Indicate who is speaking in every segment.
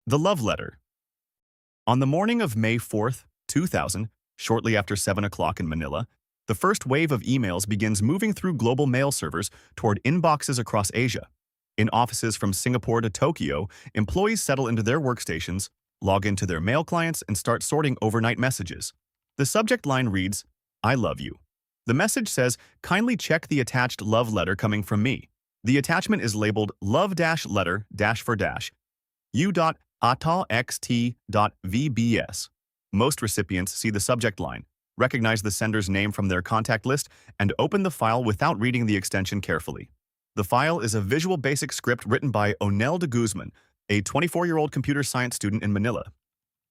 Speaker 1: The Love Letter. On the morning of May 4th, 2000, shortly after 7 o'clock in Manila, the first wave of emails begins moving through global mail servers toward inboxes across Asia. In offices from Singapore to Tokyo, employees settle into their workstations, log into their mail clients, and start sorting overnight messages. The subject line reads, "I love you." The message says, "Kindly check the attached love letter coming from me." The attachment is labeled love-letter-for-u.atalxt.vbs. Most recipients see the subject line, recognize the sender's name from their contact list, and open the file without reading the extension carefully. The file is a Visual Basic script written by Onel de Guzman, a 24-year-old computer science student in Manila.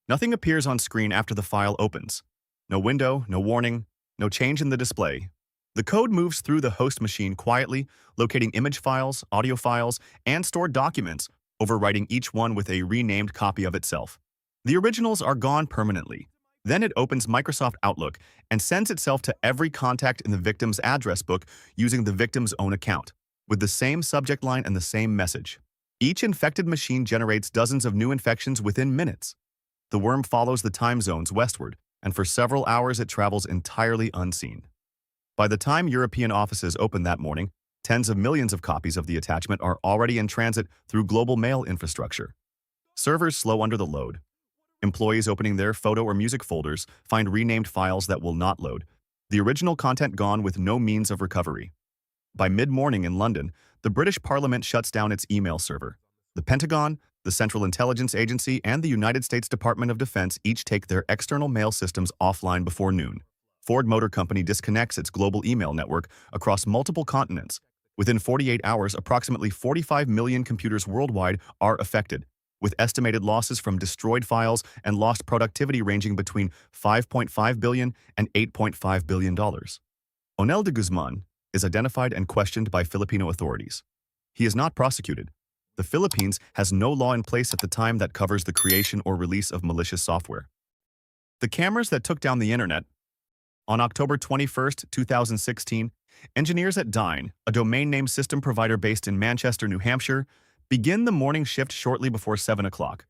Speaker 1: Nothing appears on screen after the file opens. No window, no warning, no change in the display. The code moves through the host machine quietly, locating image files, audio files, and stored documents, overwriting each one with a renamed copy of itself. The originals are gone permanently. Then it opens Microsoft Outlook and sends itself to every contact in the victim's address book using the victim's own account, with the same subject line and the same message. Each infected machine generates dozens of new infections within minutes. The worm follows the time zones westward, and for several hours it travels entirely unseen. By the time European offices open that morning, tens of millions of copies of the attachment are already in transit through global mail infrastructure. Servers slow under the load. Employees opening their photo or music folders find renamed files that will not load, the original content gone with no means of recovery. By mid-morning in London, the British Parliament shuts down its email server. The Pentagon, the Central Intelligence Agency, and the United States Department of Defense each take their external mail systems offline before noon. Ford Motor Company disconnects its global email network across multiple continents. Within 48 hours, approximately 45 million computers worldwide are affected, with estimated losses from destroyed files and lost productivity ranging between $5.5 billion and $8.5 billion. Onel de Guzman is identified and questioned by Filipino authorities. He is not prosecuted. The Philippines has no law in place at the time that covers the creation or release of malicious software. The cameras that took down the internet. On October 21st, 2016, engineers at Dyn, a domain name system provider based in Manchester, New Hampshire, begin the morning shift shortly before 7 o'clock.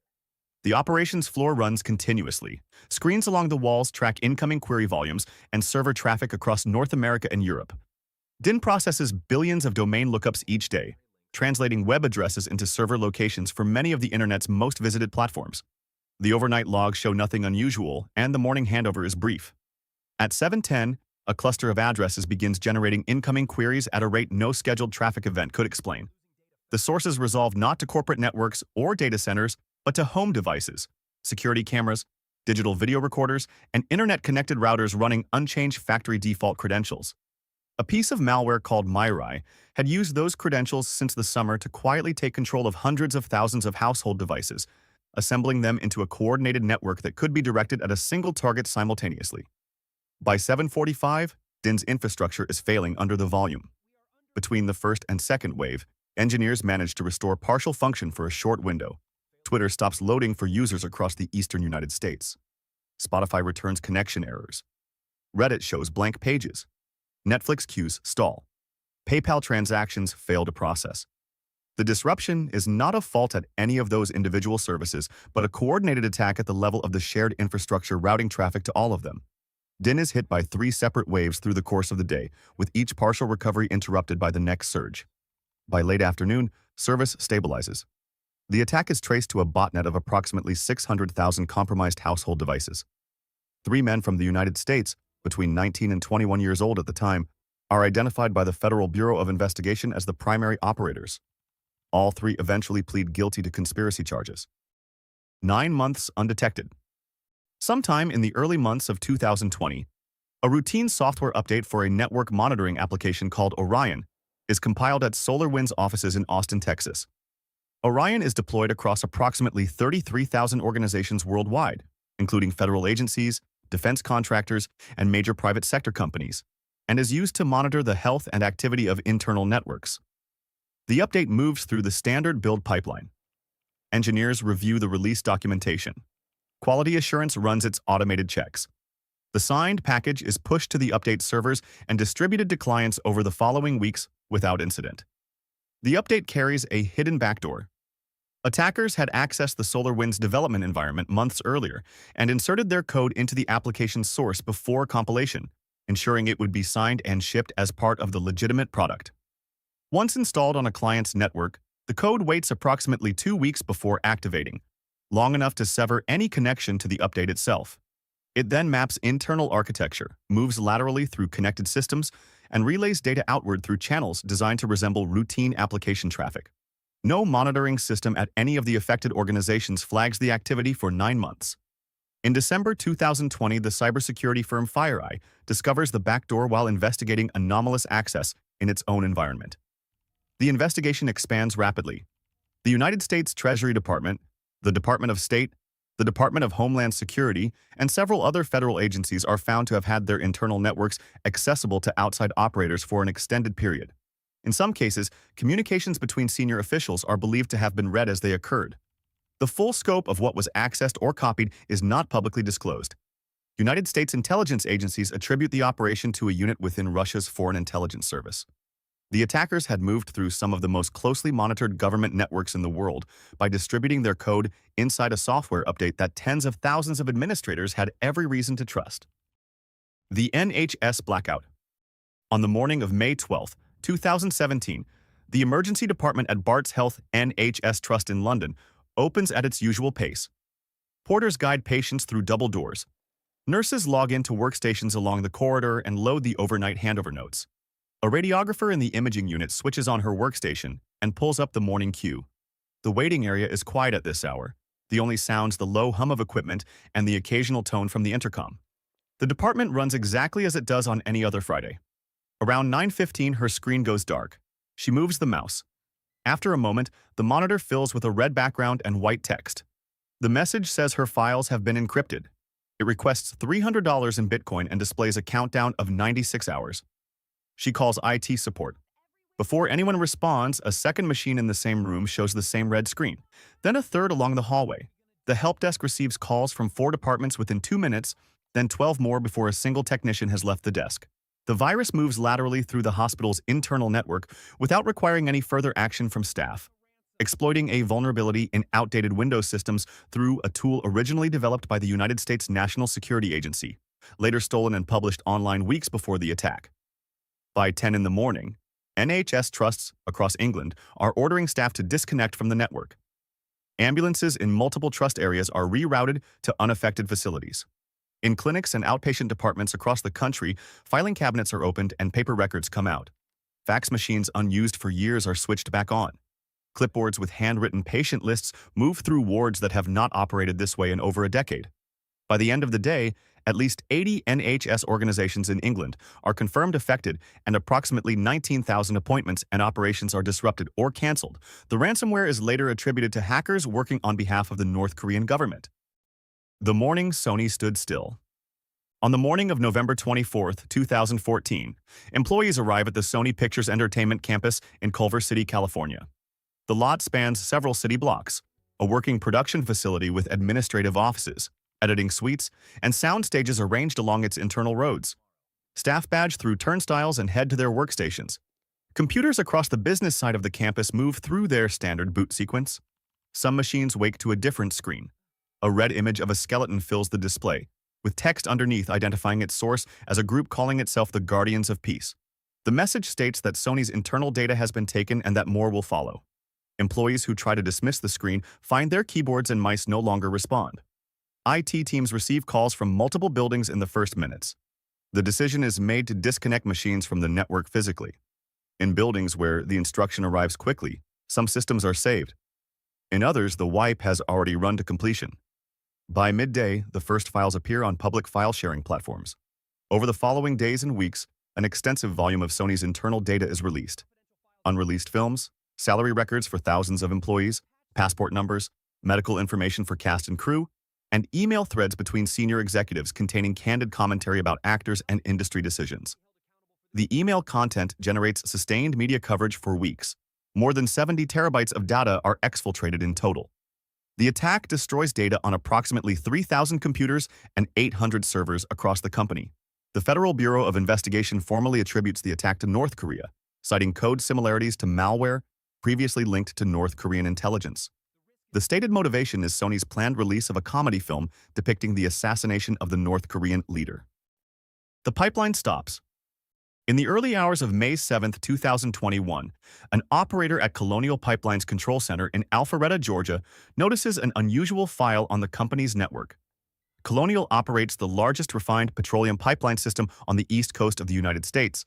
Speaker 1: The operations floor runs continuously. Screens along the walls track incoming query volumes and server traffic across North America and Europe. Dyn processes billions of domain lookups each day, translating web addresses into server locations for many of the internet's most visited platforms. The overnight logs show nothing unusual, and the morning handover is brief. At 7:10, a cluster of addresses begins generating incoming queries at a rate no scheduled traffic event could explain. The sources resolve not to corporate networks or data centers, but to home devices, security cameras, digital video recorders, and internet-connected routers running unchanged factory default credentials. A piece of malware called WannaCry had used those credentials since the summer to quietly take control of hundreds of thousands of household devices, assembling them into a coordinated network that could be directed at a single target simultaneously. By 7:45, Dyn's infrastructure is failing under the volume. Between the first and second wave, engineers managed to restore partial function for a short window. Twitter stops loading for users across the eastern United States. Spotify returns connection errors. Reddit shows blank pages. Netflix queues stall. PayPal transactions fail to process. The disruption is not a fault at any of those individual services, but a coordinated attack at the level of the shared infrastructure routing traffic to all of them. Dyn is hit by 3 separate waves through the course of the day, with each partial recovery interrupted by the next surge. By late afternoon, service stabilizes. The attack is traced to a botnet of approximately 600,000 compromised household devices. 3 men from the United States, between 19 and 21 years old at the time, are identified by the Federal Bureau of Investigation as the primary operators. All 3 eventually plead guilty to conspiracy charges. 9 months undetected. Sometime in the early months of 2020, a routine software update for a network monitoring application called Orion is compiled at SolarWinds offices in Austin, Texas. Orion is deployed across approximately 33,000 organizations worldwide, including federal agencies, defense contractors, and major private sector companies, and is used to monitor the health and activity of internal networks. The update moves through the standard build pipeline. Engineers review the release documentation. Quality assurance runs its automated checks. The signed package is pushed to the update servers and distributed to clients over the following weeks without incident. The update carries a hidden backdoor. Attackers had accessed the SolarWinds development environment months earlier and inserted their code into the application's source before compilation, ensuring it would be signed and shipped as part of the legitimate product. Once installed on a client's network, the code waits approximately 2 weeks before activating, long enough to sever any connection to the update itself. It then maps internal architecture, moves laterally through connected systems, and relays data outward through channels designed to resemble routine application traffic. No monitoring system at any of the affected organizations flags the activity for 9 months. In December 2020, the cybersecurity firm FireEye discovers the backdoor while investigating anomalous access in its own environment. The investigation expands rapidly. The United States Treasury Department, the Department of State, the Department of Homeland Security, and several other federal agencies are found to have had their internal networks accessible to outside operators for an extended period. In some cases, communications between senior officials are believed to have been read as they occurred. The full scope of what was accessed or copied is not publicly disclosed. United States intelligence agencies attribute the operation to a unit within Russia's Foreign Intelligence Service. The attackers had moved through some of the most closely monitored government networks in the world by distributing their code inside a software update that tens of thousands of administrators had every reason to trust. The NHS blackout. On the morning of May 12, 2017, the emergency department at Barts Health NHS Trust in London opens at its usual pace. Porters guide patients through double doors. Nurses log into workstations along the corridor and load the overnight handover notes. A radiographer in the imaging unit switches on her workstation and pulls up the morning queue. The waiting area is quiet at this hour. The only sounds the low hum of equipment and the occasional tone from the intercom. The department runs exactly as it does on any other Friday. Around 9:15, her screen goes dark. She moves the mouse. After a moment, the monitor fills with a red background and white text. The message says her files have been encrypted. It requests $300 in Bitcoin and displays a countdown of 96 hours. She calls IT support. Before anyone responds, a second machine in the same room shows the same red screen, then a third along the hallway. The help desk receives calls from 4 departments within 2 minutes, then 12 more before a single technician has left the desk. The virus moves laterally through the hospital's internal network without requiring any further action from staff, exploiting a vulnerability in outdated Windows systems through a tool originally developed by the United States National Security Agency, later stolen and published online weeks before the attack. By 10 in the morning, NHS trusts across England are ordering staff to disconnect from the network. Ambulances in multiple trust areas are rerouted to unaffected facilities. In clinics and outpatient departments across the country, filing cabinets are opened and paper records come out. Fax machines unused for years are switched back on. Clipboards with handwritten patient lists move through wards that have not operated this way in over a decade. By the end of the day, at least 80 NHS organizations in England are confirmed affected and approximately 19,000 appointments and operations are disrupted or cancelled. The ransomware is later attributed to hackers working on behalf of the North Korean government. The morning Sony stood still. On the morning of November 24, 2014, employees arrive at the Sony Pictures Entertainment campus in Culver City, California. The lot spans several city blocks, a working production facility with administrative offices, editing suites, and sound stages arranged along its internal roads. Staff badge through turnstiles and head to their workstations. Computers across the business side of the campus move through their standard boot sequence. Some machines wake to a different screen. A red image of a skeleton fills the display, with text underneath identifying its source as a group calling itself the Guardians of Peace. The message states that Sony's internal data has been taken and that more will follow. Employees who try to dismiss the screen find their keyboards and mice no longer respond. IT teams receive calls from multiple buildings in the first minutes. The decision is made to disconnect machines from the network physically. In buildings where the instruction arrives quickly, some systems are saved. In others, the wipe has already run to completion. By midday, the first files appear on public file-sharing platforms. Over the following days and weeks, an extensive volume of Sony's internal data is released. Unreleased films, salary records for thousands of employees, passport numbers, medical information for cast and crew, and email threads between senior executives containing candid commentary about actors and industry decisions. The email content generates sustained media coverage for weeks. More than 70 terabytes of data are exfiltrated in total. The attack destroys data on approximately 3,000 computers and 800 servers across the company. The Federal Bureau of Investigation formally attributes the attack to North Korea, citing code similarities to malware previously linked to North Korean intelligence. The stated motivation is Sony's planned release of a comedy film depicting the assassination of the North Korean leader. The pipeline stops. In the early hours of May 7, 2021, an operator at Colonial Pipeline's control center in Alpharetta, Georgia, notices an unusual file on the company's network. Colonial operates the largest refined petroleum pipeline system on the east coast of the United States,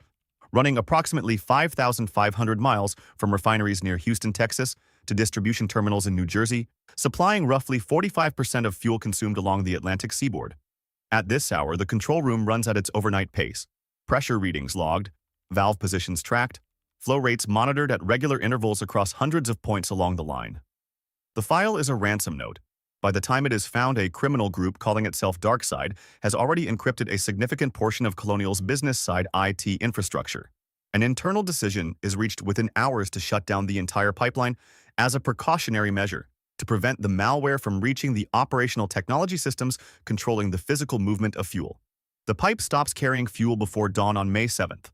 Speaker 1: running approximately 5,500 miles from refineries near Houston, Texas, to distribution terminals in New Jersey, supplying roughly 45% of fuel consumed along the Atlantic seaboard. At this hour, the control room runs at its overnight pace. Pressure readings logged, valve positions tracked, flow rates monitored at regular intervals across hundreds of points along the line. The file is a ransom note. By the time it is found, a criminal group calling itself DarkSide has already encrypted a significant portion of Colonial's business side IT infrastructure. An internal decision is reached within hours to shut down the entire pipeline as a precautionary measure to prevent the malware from reaching the operational technology systems controlling the physical movement of fuel. The pipe stops carrying fuel before dawn on May 7th.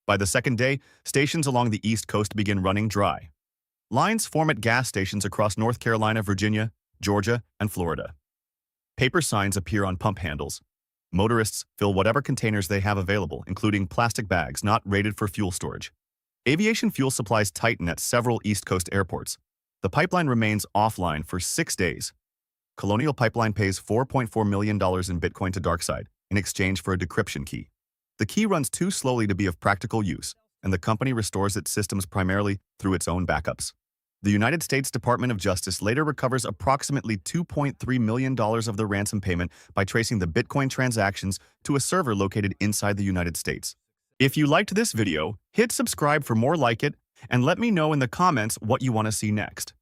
Speaker 1: By the second day, stations along the East Coast begin running dry. Lines form at gas stations across North Carolina, Virginia, Georgia, and Florida. Paper signs appear on pump handles. Motorists fill whatever containers they have available, including plastic bags not rated for fuel storage. Aviation fuel supplies tighten at several East Coast airports. The pipeline remains offline for 6 days. Colonial Pipeline pays $4.4 million in Bitcoin to DarkSide in exchange for a decryption key. The key runs too slowly to be of practical use, and the company restores its systems primarily through its own backups. The United States Department of Justice later recovers approximately $2.3 million of the ransom payment by tracing the Bitcoin transactions to a server located inside the United States. If you liked this video, hit subscribe for more like it, and let me know in the comments what you want to see next.